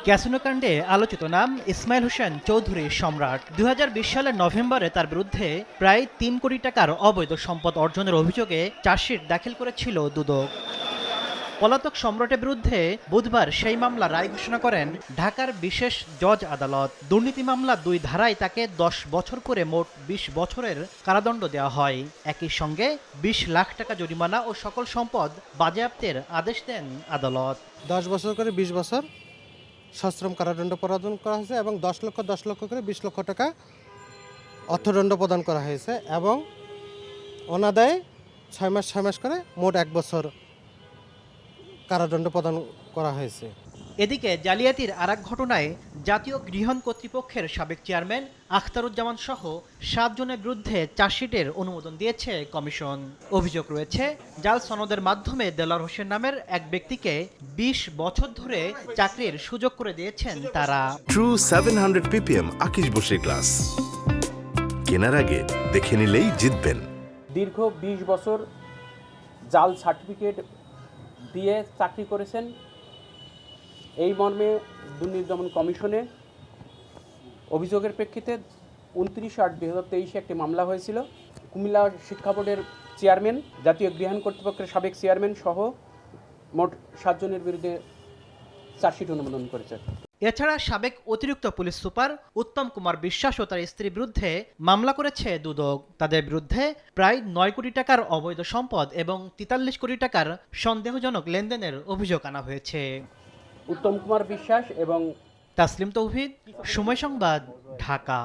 Casino কাণ্ডে আলোচিত নাম ইসমাইল হোসেন চৌধুরী সম্রাট। ২০২০ সালের নভেম্বরে তার বিরুদ্ধে প্রায় ৩ কোটি টাকার অবৈধ সম্পদ অর্জনের অভিযোগে চার্জশিট দাখিল করেছিল দুদক। পলাতক সম্রাটের বিরুদ্ধে বুধবার সেই মামলা রায় ঘোষণা করেন ঢাকার বিশেষ জজ আদালত। দুর্নীতি মামলা ২ ধারায় তাকে ১০ বছর করে মোট ২০ বছরের কারাদণ্ড দেওয়া হয়। একই সঙ্গে ২০ লাখ টাকা জরিমানা ও সকল সম্পদ বাজেয়াপ্তের আদেশ দেন আদালত। ১০ বছর করে ২০ বছর সশ্রম কারাদণ্ড প্রদান করা হয়েছে এবং ১০ লক্ষ করে ২০ লক্ষ টাকা অর্থদণ্ড প্রদান করা হয়েছে এবং অনাদায়ে ৬ মাস করে মোট ১ বছর কারাদণ্ড প্রদান করা হয়েছে। এদিকে জালিয়াতির আরেক ঘটনায় জাতীয় গৃহণ কর্তৃপক্ষের সাবেক চেয়ারম্যান আখতারুজ্জামান সহ ৭ জনের বিরুদ্ধে চার্জশিটের অনুমোদন দিয়েছে কমিশন। অভিযোগ রয়েছে জাল সনদের মাধ্যমে দেলোয়ার হোসেন নামের এক ব্যক্তিকে ২০ বছর ধরে চাকরির সুযোগ করে দিয়েছেন তারা। ট্রু 700 ppm আকিশ বসে ক্লাস কেনার আগে দেখে নিলেই জিতবেন। দীর্ঘ ২০ বছর জাল সার্টিফিকেট দিয়ে চাকরি করেছেন। এই মর্মে দুর্নীতি দমন কমিশনে অভিযোগের প্রেক্ষিতে ২৯/৮/২০২৩ একটি মামলা হয়েছিল। কুমিল্লা শিক্ষা বোর্ডের চেয়ারম্যান, জাতীয় গৃহণ কর্তৃপক্ষের সাবেক চেয়ারম্যান সহ মোট ৭ জনের বিরুদ্ধে চার্জশিট অনুমোদন করেছে। এছাড়া সাবেক অতিরিক্ত পুলিশ সুপার উত্তম কুমার বিশ্বাস ও তার স্ত্রীর বিরুদ্ধে মামলা করেছে দুদক। তাদের বিরুদ্ধে প্রায় ৯ কোটি টাকার অবৈধ সম্পদ এবং ৪৩ কোটি টাকার সন্দেহজনক লেনদেনের অভিযোগ আনা হয়েছে। উত্তম কুমার বিশ্বাস এবং তাসলিম তৌহিদ, সময় সংবাদ, ঢাকা।